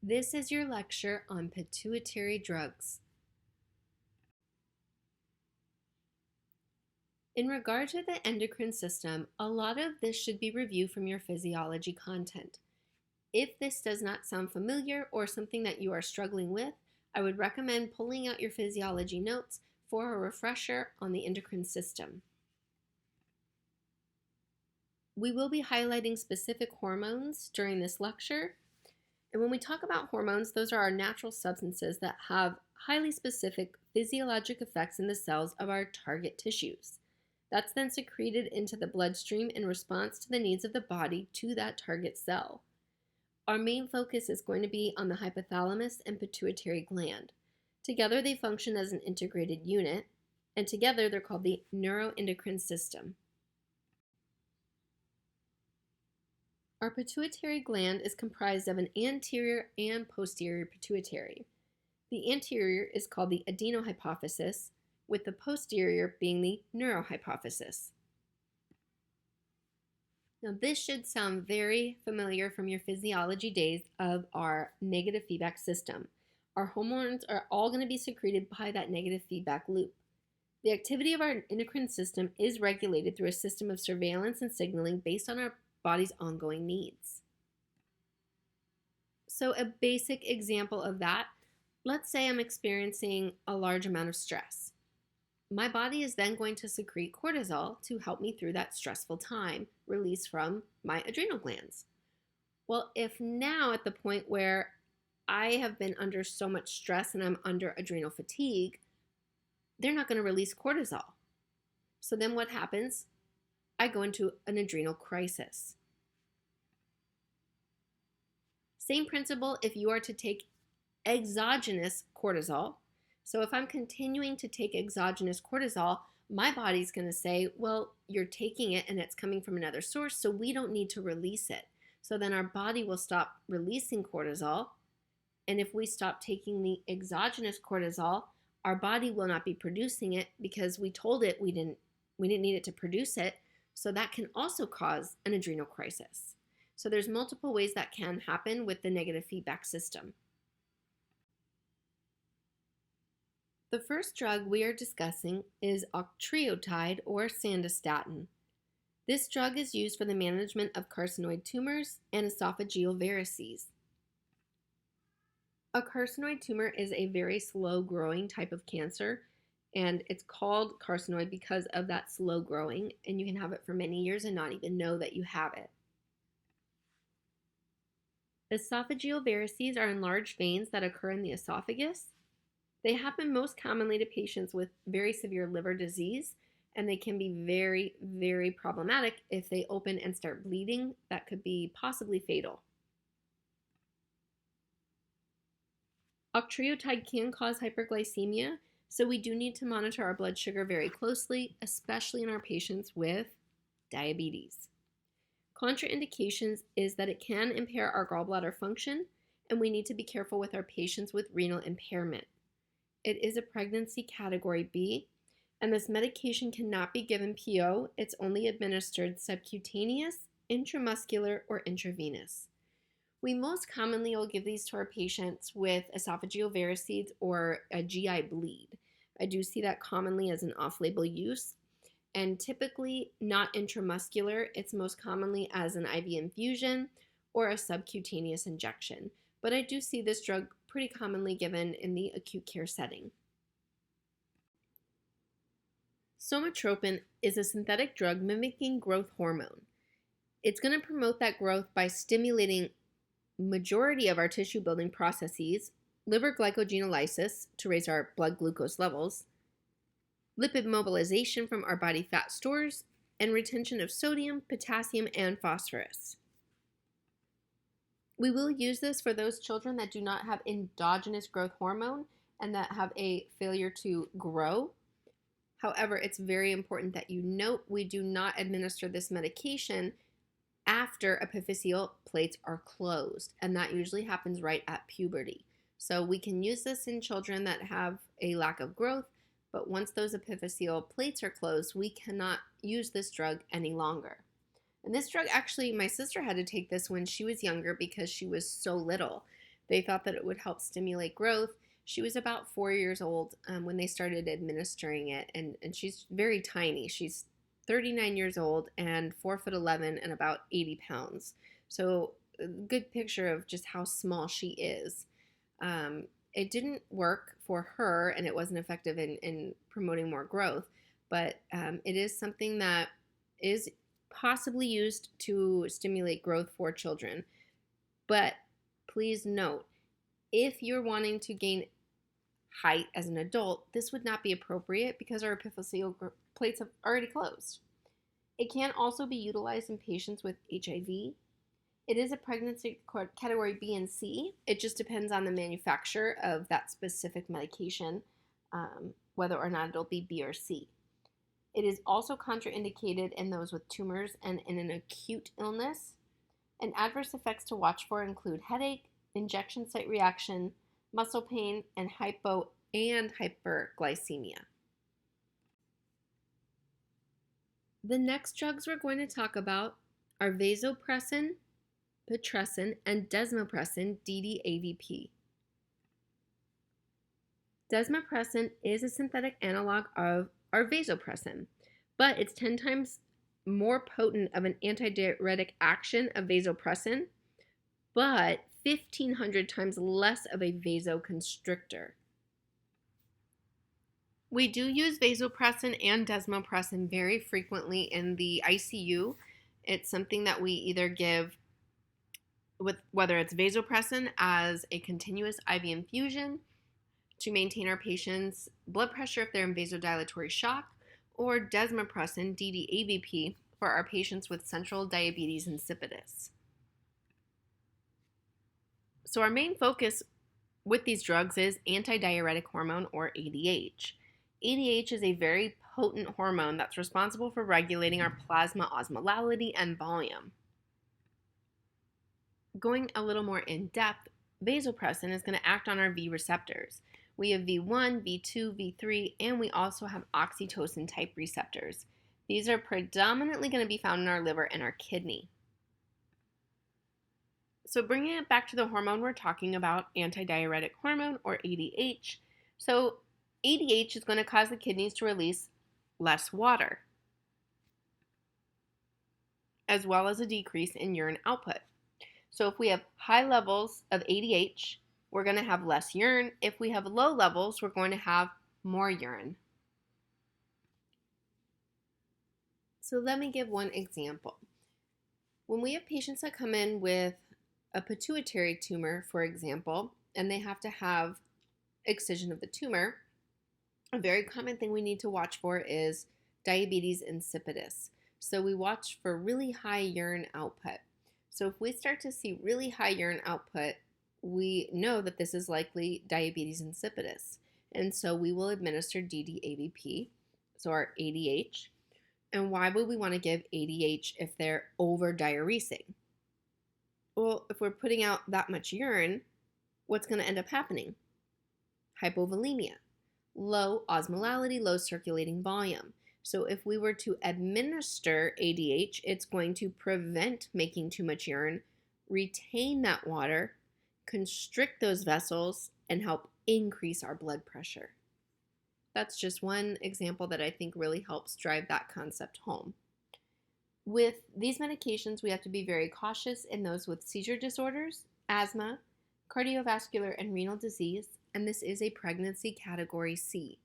This is your lecture on pituitary drugs. In regard to the endocrine system, a lot of this should be reviewed from your physiology content. If this does not sound familiar or something that you are struggling with, I would recommend pulling out your physiology notes for a refresher on the endocrine system. We will be highlighting specific hormones during this lecture. And when we talk about hormones, those are our natural substances that have highly specific physiologic effects in the cells of our target tissues. That's then secreted into the bloodstream in response to the needs of the body to that target cell. Our main focus is going to be on the hypothalamus and pituitary gland. Together they function as an integrated unit, and together they're called the neuroendocrine system. Our pituitary gland is comprised of an anterior and posterior pituitary. The anterior is called the adenohypophysis, with the posterior being the neurohypophysis. Now this should sound very familiar from your physiology days of our negative feedback system. Our hormones are all going to be secreted by that negative feedback loop. The activity of our endocrine system is regulated through a system of surveillance and signaling based on our body's ongoing needs. So a basic example of that, let's say I'm experiencing a large amount of stress. My body is then going to secrete cortisol to help me through that stressful time, released from my adrenal glands. Well, if now at the point where I have been under so much stress and I'm under adrenal fatigue, they're not going to release cortisol. So then what happens? I go into an adrenal crisis. Same principle if you are to take exogenous cortisol. So if I'm continuing to take exogenous cortisol, my body's going to say, well, you're taking it and it's coming from another source, so we don't need to release it. So then our body will stop releasing cortisol. And if we stop taking the exogenous cortisol, our body will not be producing it because we told it we didn't need it to produce it. So that can also cause an adrenal crisis. So there's multiple ways that can happen with the negative feedback system. The first drug we are discussing is octreotide or sandostatin. This drug is used for the management of carcinoid tumors and esophageal varices. A carcinoid tumor is a very slow-growing type of cancer, and it's called carcinoid because of that slow growing, and you can have it for many years and not even know that you have it. Esophageal varices are enlarged veins that occur in the esophagus. They happen most commonly to patients with very severe liver disease, and they can be very, very problematic if they open and start bleeding. That could be possibly fatal. Octreotide can cause hyperglycemia, so we do need to monitor our blood sugar very closely, especially in our patients with diabetes. Contraindications is that it can impair our gallbladder function, and we need to be careful with our patients with renal impairment. It is a pregnancy category B, and this medication cannot be given PO. It's only administered subcutaneous, intramuscular, or intravenous. We most commonly will give these to our patients with esophageal varices or a GI bleed. I do see that commonly as an off-label use, and typically not intramuscular. It's most commonly as an IV infusion or a subcutaneous injection. But I do see this drug pretty commonly given in the acute care setting. Somatropin is a synthetic drug mimicking growth hormone. It's going to promote that growth by stimulating majority of our tissue building processes, liver glycogenolysis to raise our blood glucose levels, lipid mobilization from our body fat stores, and retention of sodium, potassium, and phosphorus. We will use this for those children that do not have endogenous growth hormone and that have a failure to grow. However, it's very important that you note we do not administer this medication after epiphyseal plates are closed, and that usually happens right at puberty. So we can use this in children that have a lack of growth, but once those epiphyseal plates are closed, we cannot use this drug any longer. And this drug, actually, my sister had to take this when she was younger because she was so little. They thought that it would help stimulate growth. She was about 4 years old when they started administering it, and she's very tiny. She's 39 years old and 4'11" and about 80 pounds. So, a good picture of just how small she is. It didn't work for her, and it wasn't effective in promoting more growth, but it is something that is possibly used to stimulate growth for children. But please note, if you're wanting to gain height as an adult, this would not be appropriate because our epiphyseal plates have already closed. It can also be utilized in patients with HIV. It is a pregnancy category B and C. It just depends on the manufacturer of that specific medication, whether or not it'll be B or C. It is also contraindicated in those with tumors and in an acute illness. And adverse effects to watch for include headache, injection site reaction, muscle pain, and hypo and hyperglycemia. The next drugs we're going to talk about are vasopressin, pitressin, and desmopressin DDAVP. Desmopressin is a synthetic analog of our vasopressin, but it's 10 times more potent of an antidiuretic action of vasopressin, but 1,500 times less of a vasoconstrictor. We do use vasopressin and desmopressin very frequently in the ICU. It's something that we either give with whether it's vasopressin as a continuous IV infusion to maintain our patient's blood pressure if they're in vasodilatory shock, or desmopressin, DDAVP, for our patients with central diabetes insipidus. So our main focus with these drugs is antidiuretic hormone, or ADH. ADH is a very potent hormone that's responsible for regulating our plasma osmolality and volume. Going a little more in depth, vasopressin is going to act on our V receptors. We have V1, V2, V3, and we also have oxytocin type receptors. These are predominantly going to be found in our liver and our kidney. So bringing it back to the hormone we're talking about, antidiuretic hormone, or ADH. So ADH is going to cause the kidneys to release less water, as well as a decrease in urine output. So if we have high levels of ADH, we're going to have less urine. If we have low levels, we're going to have more urine. So let me give one example. When we have patients that come in with a pituitary tumor, for example, and they have to have excision of the tumor, a very common thing we need to watch for is diabetes insipidus. So we watch for really high urine output. So if we start to see really high urine output, we know that this is likely diabetes insipidus. And so we will administer DDAVP, so our ADH. And why would we want to give ADH if they're over-diuresing? Well, if we're putting out that much urine, what's going to end up happening? Hypovolemia, low osmolality, low circulating volume. So if we were to administer ADH, it's going to prevent making too much urine, retain that water, constrict those vessels, and help increase our blood pressure. That's just one example that I think really helps drive that concept home. With these medications, we have to be very cautious in those with seizure disorders, asthma, cardiovascular and renal disease, and this is a pregnancy category C.